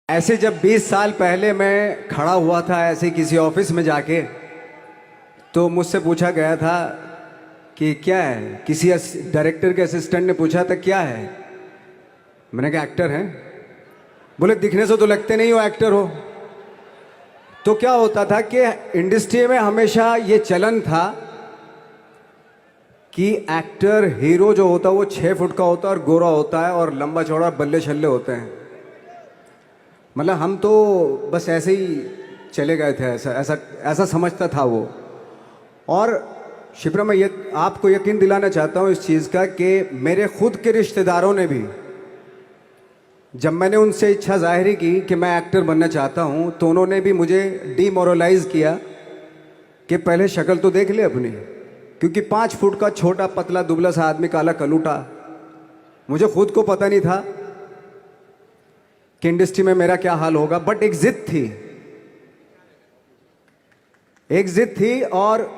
ऐसे जब 20 साल पहले मैं खड़ा हुआ था ऐसे किसी ऑफिस में जाके, तो मुझसे पूछा गया था कि क्या है। किसी डायरेक्टर के असिस्टेंट ने पूछा था क्या है। मैंने कहा एक्टर हैं। बोले दिखने से तो लगते नहीं हो एक्टर हो। तो क्या होता था कि इंडस्ट्री में हमेशा ये चलन था कि एक्टर हीरो जो होता है वो 6 फुट का होता है और गोरा होता है और लंबा चौड़ा बल्ले छल्ले होते हैं। मतलब हम तो बस ऐसे ही चले गए थे, ऐसा ऐसा ऐसा समझता था वो। और शिप्रा, मैं ये आपको यकीन दिलाना चाहता हूँ इस चीज़ का कि मेरे खुद के रिश्तेदारों ने भी, जब मैंने उनसे इच्छा जाहिर की कि मैं एक्टर बनना चाहता हूँ, तो उन्होंने भी मुझे डीमोरलाइज किया कि पहले शक्ल तो देख ले अपनी। क्योंकि 5 फुट का छोटा पतला दुबला सा आदमी, काला कलूटा, मुझे खुद को पता नहीं था कि इंडस्ट्री में मेरा क्या हाल होगा। बट एक जिद थी, एक जिद थी। और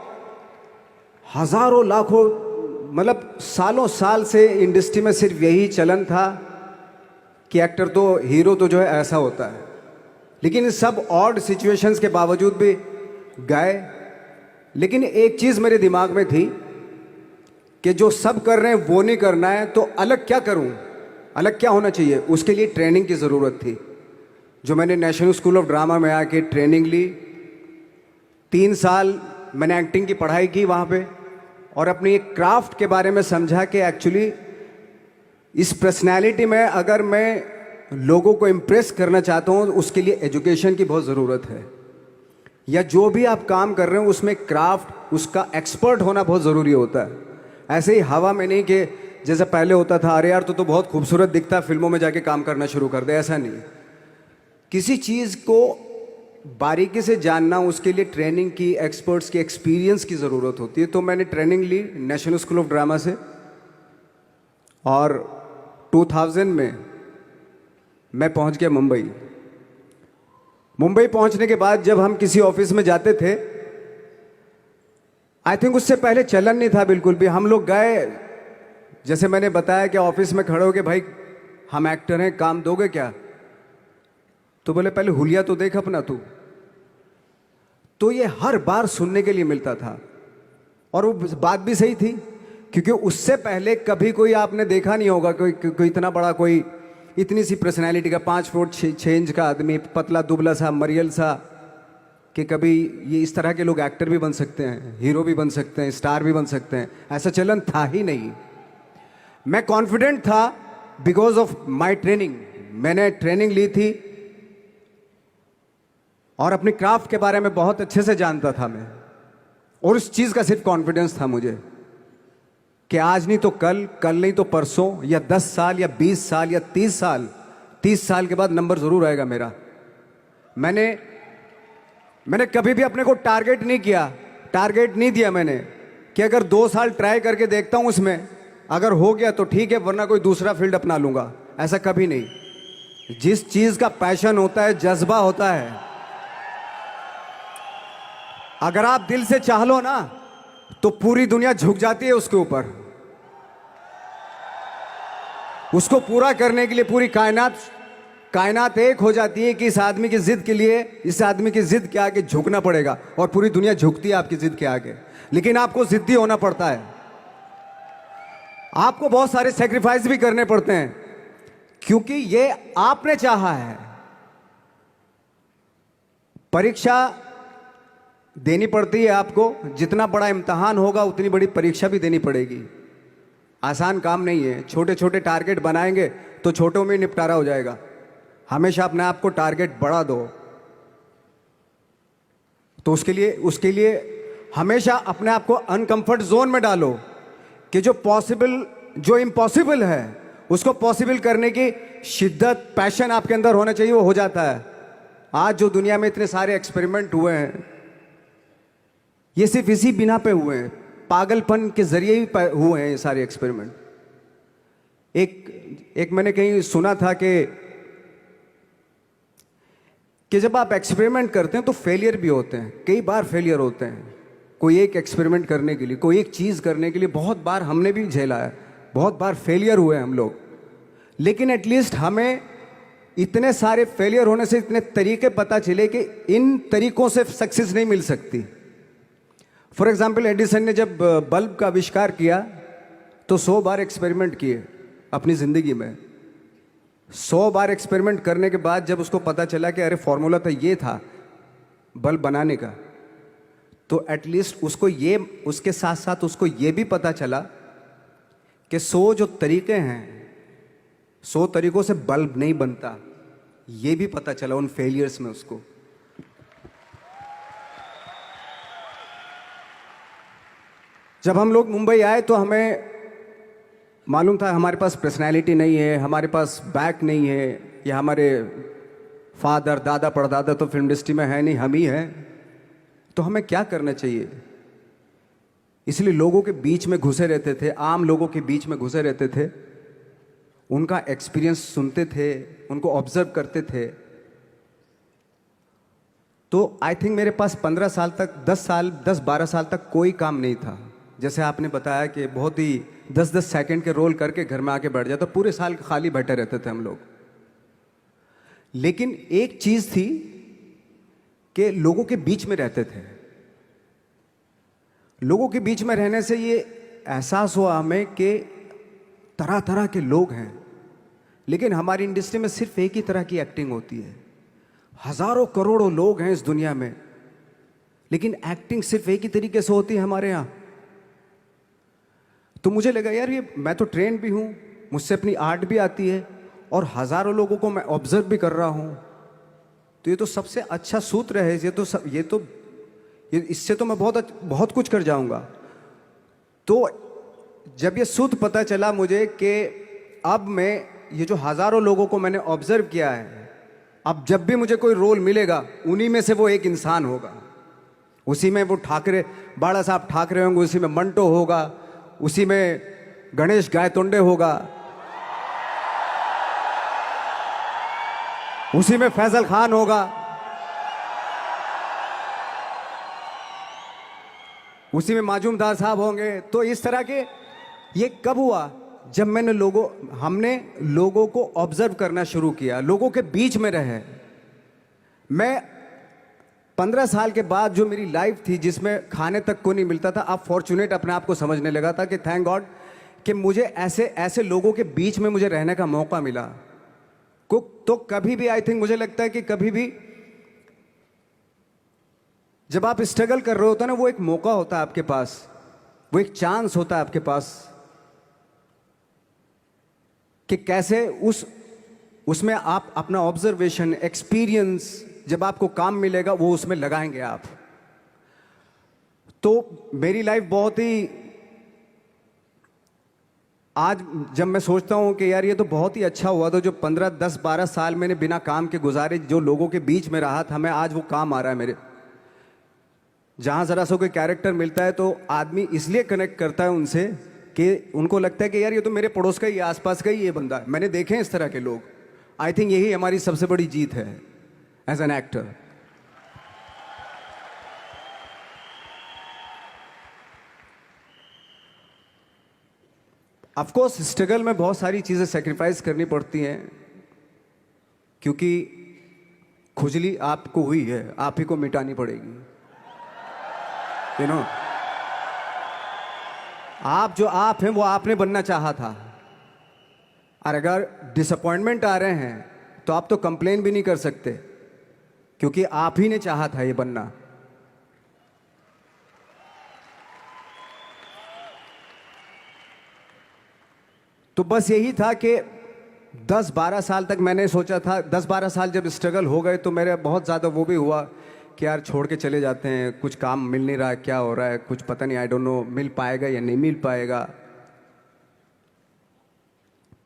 हजारों लाखों, मतलब सालों साल से इंडस्ट्री में सिर्फ यही चलन था कि एक्टर तो, हीरो तो जो है ऐसा होता है। लेकिन इन सब ऑड सिचुएशंस के बावजूद भी गए। लेकिन एक चीज़ मेरे दिमाग में थी कि जो सब कर रहे हैं वो नहीं करना है, तो अलग क्या करूं, अलग क्या होना चाहिए। उसके लिए ट्रेनिंग की ज़रूरत थी, जो मैंने नेशनल स्कूल ऑफ ड्रामा में आके ट्रेनिंग ली। 3 साल मैंने एक्टिंग की पढ़ाई की वहाँ पे, और अपनी एक क्राफ्ट के बारे में समझा कि एक्चुअली इस पर्सनैलिटी में अगर मैं लोगों को इम्प्रेस करना चाहता हूँ, उसके लिए एजुकेशन की बहुत ज़रूरत है। या जो भी आप काम कर रहे हो उसमें क्राफ्ट, उसका एक्सपर्ट होना बहुत ज़रूरी होता है। ऐसे ही हवा में नहीं कि जैसे पहले होता था, अरे यार तो बहुत खूबसूरत दिखता है, फिल्मों में जाके काम करना शुरू कर दे। ऐसा नहीं, किसी चीज़ को बारीकी से जानना, उसके लिए ट्रेनिंग की, एक्सपर्ट्स की, एक्सपीरियंस की ज़रूरत होती है। तो मैंने ट्रेनिंग ली नेशनल स्कूल ऑफ ड्रामा से, और 2000 में मैं पहुंच गया मुंबई। मुंबई पहुंचने के बाद जब हम किसी ऑफिस में जाते थे, आई थिंक उससे पहले चलन नहीं था बिल्कुल भी। हम लोग गए, जैसे मैंने बताया कि ऑफिस में खड़े हो के, भाई हम एक्टर हैं, काम दोगे क्या। तो बोले पहले हुलिया तो देख अपना तू। तो ये हर बार सुनने के लिए मिलता था, और वो बात भी सही थी। क्योंकि उससे पहले कभी कोई आपने देखा नहीं होगा कोई इतना बड़ा, कोई इतनी सी पर्सनैलिटी का 5 फुट 6 इंच का आदमी, पतला दुबला सा मरियल सा, कि कभी ये इस तरह के लोग एक्टर भी बन सकते हैं, हीरो भी बन सकते हैं, स्टार भी बन सकते हैं। ऐसा चलन था ही नहीं। मैं कॉन्फिडेंट था बिकॉज ऑफ माई ट्रेनिंग। मैंने ट्रेनिंग ली थी और अपनी क्राफ्ट के बारे में बहुत अच्छे से जानता था मैं। और उस चीज़ का सिर्फ कॉन्फिडेंस था मुझे कि आज नहीं तो कल, कल नहीं तो परसों, या 10 साल या 20 साल या 30 साल, 30 साल के बाद नंबर ज़रूर आएगा मेरा। मैंने कभी भी अपने को टारगेट नहीं किया, टारगेट नहीं दिया मैंने कि अगर 2 साल ट्राई करके देखता हूँ, उसमें अगर हो गया तो ठीक है, वरना कोई दूसरा फील्ड अपना लूँगा। ऐसा कभी नहीं। जिस चीज़ का पैशन होता है, जज्बा होता है, अगर आप दिल से चाह लो ना, तो पूरी दुनिया झुक जाती है उसके ऊपर। उसको पूरा करने के लिए पूरी कायनात एक हो जाती है कि इस आदमी की जिद के लिए, इस आदमी की जिद के आगे झुकना पड़ेगा। और पूरी दुनिया झुकती है आपकी जिद के आगे, लेकिन आपको जिद्दी होना पड़ता है। आपको बहुत सारे सेक्रीफाइस भी करने पड़ते हैं, क्योंकि ये आपने चाहा है। परीक्षा देनी पड़ती है आपको, जितना बड़ा इम्तहान होगा उतनी बड़ी परीक्षा भी देनी पड़ेगी। आसान काम नहीं है। छोटे छोटे टारगेट बनाएंगे तो छोटों में निपटारा हो जाएगा। हमेशा अपने आप को टारगेट बढ़ा दो। तो उसके लिए हमेशा अपने आप को अनकंफर्ट जोन में डालो कि जो इम्पॉसिबल है उसको पॉसिबल करने की शिद्दत, पैशन आपके अंदर होना चाहिए, वो हो जाता है। आज जो दुनिया में इतने सारे एक्सपेरिमेंट हुए हैं, ये सिर्फ इसी बिना पे हुए हैं, पागलपन के जरिए ही हुए हैं ये सारे एक्सपेरिमेंट। एक मैंने कहीं सुना था कि जब आप एक्सपेरिमेंट करते हैं तो फेलियर भी होते हैं, कई बार फेलियर होते हैं। कोई एक एक्सपेरिमेंट करने के लिए, कोई एक चीज़ करने के लिए बहुत बार हमने भी झेला है, बहुत बार फेलियर हुए हम लोग। लेकिन एटलीस्ट हमें इतने सारे फेलियर होने से इतने तरीके पता चले कि इन तरीकों से सक्सेस नहीं मिल सकती। फॉर एग्जाम्पल, एडिसन ने जब बल्ब का आविष्कार किया तो 100 बार एक्सपेरिमेंट किए अपनी ज़िंदगी में। 100 बार एक्सपेरिमेंट करने के बाद जब उसको पता चला कि अरे फॉर्मूला तो ये था बल्ब बनाने का, तो एटलीस्ट उसको ये, उसके साथ साथ उसको ये भी पता चला कि 100 जो तरीके हैं, 100 तरीकों से बल्ब नहीं बनता, ये भी पता चला उन फेलियर्स में उसको। जब हम लोग मुंबई आए तो हमें मालूम था हमारे पास पर्सनैलिटी नहीं है, हमारे पास बैक नहीं है, या हमारे फादर दादा परदादा तो फिल्म इंडस्ट्री में है नहीं, हम ही हैं, तो हमें क्या करना चाहिए। इसलिए लोगों के बीच में घुसे रहते थे, आम लोगों के बीच में घुसे रहते थे, उनका एक्सपीरियंस सुनते थे, उनको ऑब्जर्व करते थे। तो आई थिंक मेरे पास 15 साल तक, 10-12 साल तक कोई काम नहीं था। जैसे आपने बताया कि बहुत ही 10-10 सेकंड के रोल करके घर में आके बैठ जाता, तो पूरे साल खाली बैठे रहते थे हम लोग। लेकिन एक चीज थी कि लोगों के बीच में रहते थे। लोगों के बीच में रहने से ये एहसास हुआ हमें कि तरह तरह के लोग हैं, लेकिन हमारी इंडस्ट्री में सिर्फ एक ही तरह की एक्टिंग होती है। हजारों करोड़ों लोग हैं इस दुनिया में, लेकिन एक्टिंग सिर्फ एक ही तरीके से होती है हमारे यहाँ। तो मुझे लगा यार, ये मैं तो ट्रेन भी हूँ, मुझसे अपनी आर्ट भी आती है, और हजारों लोगों को मैं ऑब्जर्व भी कर रहा हूँ, तो ये तो सबसे अच्छा सूत्र है। ये इससे तो मैं बहुत कुछ कर जाऊंगा। तो जब ये सूत्र पता चला मुझे कि अब मैं ये जो हजारों लोगों को मैंने ऑब्जर्व किया है, अब जब भी मुझे कोई रोल मिलेगा उन्हीं में से वो एक इंसान होगा। उसी में वो ठाकरे, बाला साहब ठाकरे होंगे, उसी में मंटो होगा, उसी में गणेश गायतोंडे होगा, उसी में फैजल खान होगा, उसी में माजूमदार साहब होंगे। तो इस तरह के, ये कब हुआ? जब हमने लोगों को ऑब्जर्व करना शुरू किया, लोगों के बीच में रहे। मैं 15 साल के बाद जो मेरी लाइफ थी, जिसमें खाने तक को नहीं मिलता था, अब फॉर्चुनेट अपने आप को समझने लगा था कि थैंक गॉड कि मुझे ऐसे ऐसे लोगों के बीच में मुझे रहने का मौका मिला। तो कभी भी, आई थिंक मुझे लगता है कि कभी भी जब आप स्ट्रगल कर रहे होते हैं ना, वो एक मौका होता है आपके पास, वो एक चांस होता है आपके पास कि कैसे उसमें आप अपना ऑब्जर्वेशन, एक्सपीरियंस, जब आपको काम मिलेगा वो उसमें लगाएंगे आप। तो मेरी लाइफ बहुत ही, आज जब मैं सोचता हूं कि यार ये तो बहुत ही अच्छा हुआ, तो जो 15, 10, 12 साल मैंने बिना काम के गुजारे, जो लोगों के बीच में रहा था मैं, आज वो काम आ रहा है मेरे। जहां जरा सा कोई कैरेक्टर मिलता है तो आदमी इसलिए कनेक्ट करता है उनसे कि उनको लगता है कि यार ये तो मेरे पड़ोस का ही, आसपास का ही ये बंदा है। मैंने देखे हैं इस तरह के लोग। आई थिंक यही हमारी सबसे बड़ी जीत है as an actor. Of course struggle में बहुत सारी चीजें सेक्रीफाइस करनी पड़ती हैं, क्योंकि खुजली आपको हुई है, आप ही को मिटानी पड़ेगी। यू नो, आप जो आप हैं वो आपने बनना चाहा था, और अगर डिसअपॉइंटमेंट आ रहे हैं तो आप तो कंप्लेन भी नहीं कर सकते, क्योंकि आप ही ने चाहा था ये बनना। तो बस यही था कि 10-12 साल तक मैंने सोचा था, 10-12 साल जब स्ट्रगल हो गए तो मेरे बहुत ज़्यादा वो भी हुआ कि यार छोड़ के चले जाते हैं, कुछ काम मिल नहीं रहा है, क्या हो रहा है, कुछ पता नहीं, आई डोंट नो मिल पाएगा या नहीं मिल पाएगा।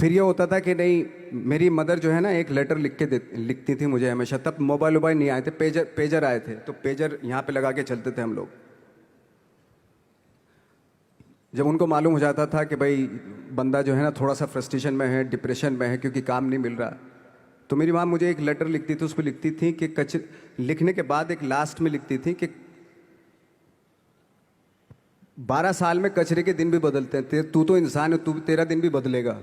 फिर ये होता था कि नहीं, मेरी मदर जो है ना, एक लेटर लिखती थी मुझे हमेशा। तब मोबाइल नहीं आए थे, पेजर आए थे, तो पेजर यहाँ पे लगा के चलते थे हम लोग। जब उनको मालूम हो जाता था कि भाई बंदा जो है ना थोड़ा सा फ्रस्ट्रेशन में है, डिप्रेशन में है, क्योंकि काम नहीं मिल रहा, तो मेरी माँ मुझे एक लेटर लिखती थी। उस पर लिखती थी कि लिखने के बाद एक लास्ट में लिखती थी कि 12 साल में कचरे के दिन भी बदलते हैं, तू तो इंसान है, तेरा दिन भी बदलेगा।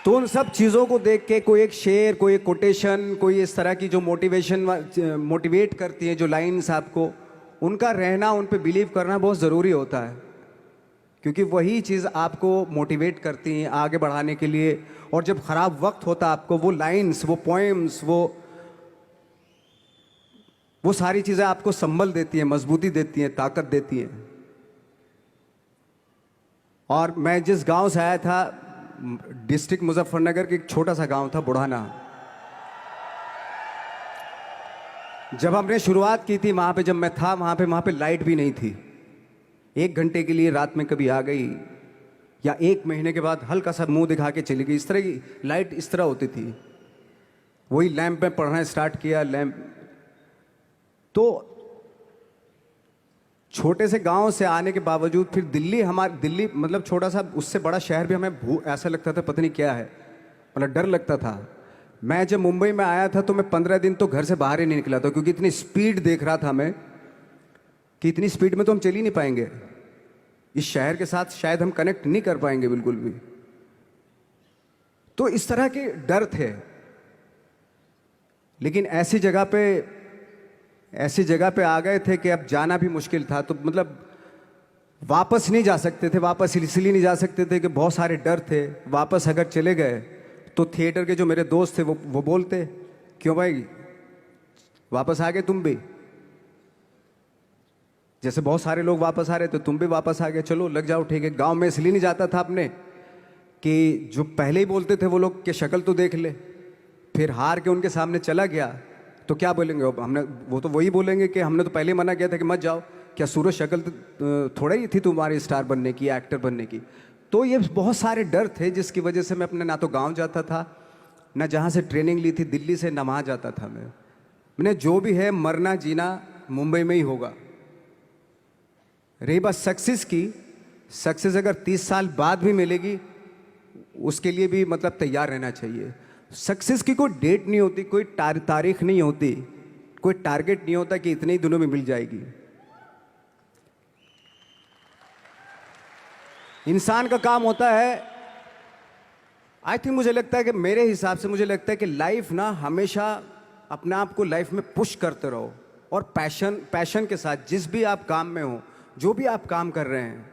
तो उन सब चीज़ों को देख के कोई एक शेर, कोई एक कोटेशन, कोई इस तरह की जो मोटिवेट करती हैं जो लाइंस आपको, उनका रहना, उन पे बिलीव करना बहुत ज़रूरी होता है, क्योंकि वही चीज़ आपको मोटिवेट करती हैं आगे बढ़ाने के लिए। और जब ख़राब वक्त होता है आपको, वो लाइंस, वो पोएम्स, वो सारी चीज़ें आपको संबल देती हैं, मजबूती देती हैं, ताकत देती हैं। और मैं जिस गांव से आया था, डिस्ट्रिक्ट मुजफ्फरनगर के एक छोटा सा गांव था बुढ़ाना। जब हमने शुरुआत की थी वहाँ पे, जब मैं था वहाँ पे लाइट भी नहीं थी। 1 घंटे के लिए रात में कभी आ गई, या 1 महीने के बाद हल्का सा मुंह दिखा के चली गई। इस तरह की लाइट इस तरह होती थी। वही लैंप में पढ़ना स्टार्ट किया, लैंप। तो छोटे से गांव से आने के बावजूद फिर दिल्ली मतलब छोटा सा, उससे बड़ा शहर भी हमें ऐसा लगता था पता नहीं क्या है, मतलब डर लगता था। मैं जब मुंबई में आया था तो मैं 15 दिन तो घर से बाहर ही नहीं निकला था, क्योंकि इतनी स्पीड देख रहा था मैं कि इतनी स्पीड में तो हम चल ही नहीं पाएंगे, इस शहर के साथ शायद हम कनेक्ट नहीं कर पाएंगे बिल्कुल भी। तो इस तरह के डर थे। लेकिन ऐसी जगह पे आ गए थे कि अब जाना भी मुश्किल था। तो मतलब वापस नहीं जा सकते थे। वापस इसलिए नहीं जा सकते थे कि बहुत सारे डर थे। वापस अगर चले गए तो थिएटर के जो मेरे दोस्त थे वो बोलते, क्यों भाई वापस आ गए तुम भी, जैसे बहुत सारे लोग वापस आ रहे थे तुम भी वापस आ गए, चलो लग जाओ ठीक है। गांव में इसलिए नहीं जाता था अपने कि जो पहले ही बोलते थे वो लोग कि शक्ल तो देख ले, फिर हार के उनके सामने चला गया तो क्या बोलेंगे वो तो वही बोलेंगे कि हमने तो पहले मना किया था कि मत जाओ, क्या सूरज शक्ल थोड़ा ही थी तुम्हारी स्टार बनने की, एक्टर बनने की। तो ये बहुत सारे डर थे जिसकी वजह से मैं अपने ना तो गांव जाता था, ना जहाँ से ट्रेनिंग ली थी दिल्ली से, ना वहाँ जाता था। मैंने जो भी है मरना जीना मुंबई में ही होगा। रही बात सक्सेस की, सक्सेस अगर 30 साल बाद भी मिलेगी उसके लिए भी मतलब तैयार रहना चाहिए। सक्सेस की कोई डेट नहीं होती, कोई तारीख नहीं होती, कोई टारगेट नहीं होता कि इतने ही दिनों में मिल जाएगी। इंसान का काम होता है, आई थिंक मुझे लगता है कि मेरे हिसाब से मुझे लगता है कि लाइफ ना हमेशा अपने आप को लाइफ में पुश करते रहो, और पैशन के साथ जिस भी आप काम में हो, जो भी आप काम कर रहे हैं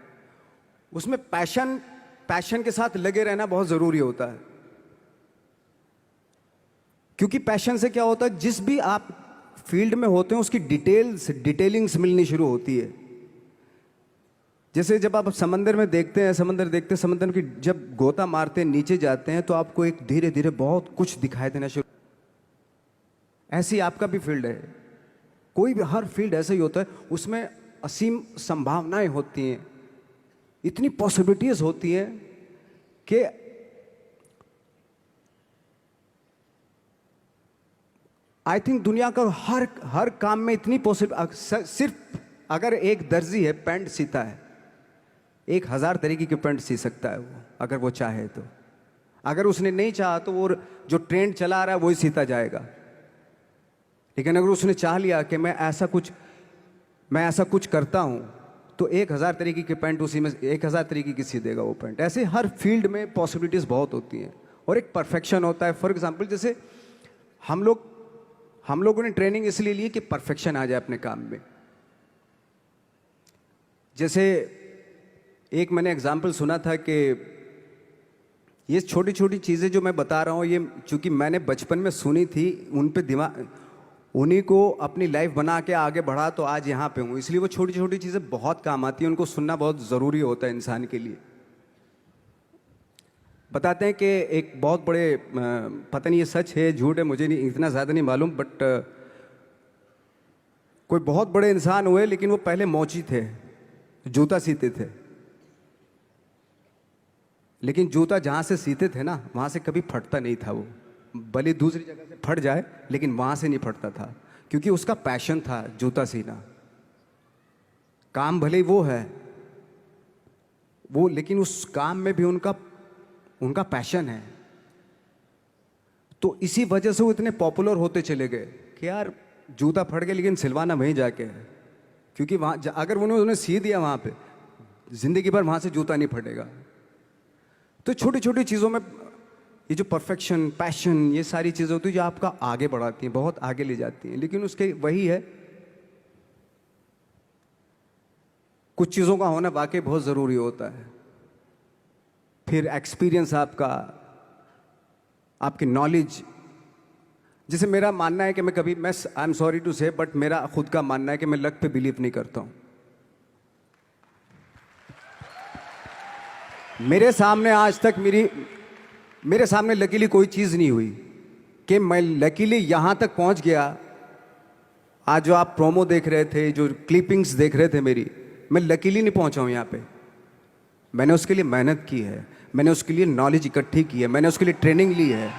उसमें पैशन के साथ लगे रहना बहुत ज़रूरी होता है। क्योंकि पैशन से क्या होता है, जिस भी आप फील्ड में होते हैं उसकी डिटेलिंग्स मिलनी शुरू होती है। जैसे जब आप समंदर में देखते हैं, समंदर की जब गोता मारते हैं, नीचे जाते हैं तो आपको एक धीरे धीरे बहुत कुछ दिखाई देना शुरू। ऐसी आपका भी फील्ड है, कोई भी हर फील्ड ऐसा ही होता है, उसमें असीम संभावनाएं होती हैं, इतनी पॉसिबिलिटीज होती हैं कि आई थिंक दुनिया का हर काम में इतनी सिर्फ अगर एक दर्जी है पैंट सीता है, 1000 तरीके की पैंट सी सकता है वो, अगर वो चाहे तो। अगर उसने नहीं चाहा तो वो जो ट्रेंड चला आ रहा है वही सीता जाएगा। लेकिन अगर उसने चाह लिया कि मैं ऐसा कुछ करता हूं, तो 1000 तरीके की पैंट उसी में 1000 तरीके की सी देगा वो पैंट। ऐसे हर फील्ड में पॉसिबिलिटीज बहुत होती हैं, और एक परफेक्शन होता है। फॉर एग्जाम्पल जैसे हम लोगों ने ट्रेनिंग इसलिए ली कि परफेक्शन आ जाए अपने काम में। जैसे एक मैंने एग्जाम्पल सुना था कि ये छोटी छोटी चीज़ें जो मैं बता रहा हूँ, ये चूंकि मैंने बचपन में सुनी थी, उन पे दिमाग, उन्हीं को अपनी लाइफ बना के आगे बढ़ा तो आज यहाँ पे हूँ। इसलिए वो छोटी छोटी चीज़ें बहुत काम आती हैं, उनको सुनना बहुत ज़रूरी होता है इंसान के लिए। बताते हैं कि एक बहुत बड़े, पता नहीं ये सच है झूठ है, मुझे नहीं इतना ज़्यादा नहीं मालूम, बट कोई बहुत बड़े इंसान हुए, लेकिन वो पहले मोची थे, जूता सीते थे। लेकिन जूता जहाँ से सीते थे ना, वहाँ से कभी फटता नहीं था वो, भले दूसरी जगह से फट जाए लेकिन वहाँ से नहीं फटता था, क्योंकि उसका पैशन था जूता सीना। काम भले ही वो है वो, लेकिन उस काम में भी उनका पैशन है। तो इसी वजह से वो इतने पॉपुलर होते चले गए कि यार जूता फट गया लेकिन सिलवाना वहीं जाके है, क्योंकि वहाँ अगर उन्होंने सी दिया वहाँ पे, जिंदगी भर वहाँ से जूता नहीं फटेगा। तो छोटी छोटी चीज़ों में ये जो परफेक्शन, पैशन, ये सारी चीज़ें होती है जो आपका आगे बढ़ाती हैं, बहुत आगे ले जाती हैं, लेकिन उसके वही है, कुछ चीज़ों का होना वाकई बहुत ज़रूरी होता है। फिर एक्सपीरियंस आपका, आपकी नॉलेज। जैसे मेरा मानना है कि मैं कभी, मैं आई एम सॉरी टू से, बट मेरा खुद का मानना है कि मैं लक पे बिलीव नहीं करता हूँ। मेरे सामने आज तक मेरे सामने लकीली कोई चीज़ नहीं हुई कि मैं लकीली यहाँ तक पहुँच गया। आज जो आप प्रोमो देख रहे थे, जो क्लिपिंग्स देख रहे थे मेरी, मैं लकीली नहीं पहुँचा हूँ यहाँ पे। मैंने उसके लिए मेहनत की है, मैंने उसके लिए नॉलेज इकट्ठी की है, मैंने उसके लिए ट्रेनिंग ली है।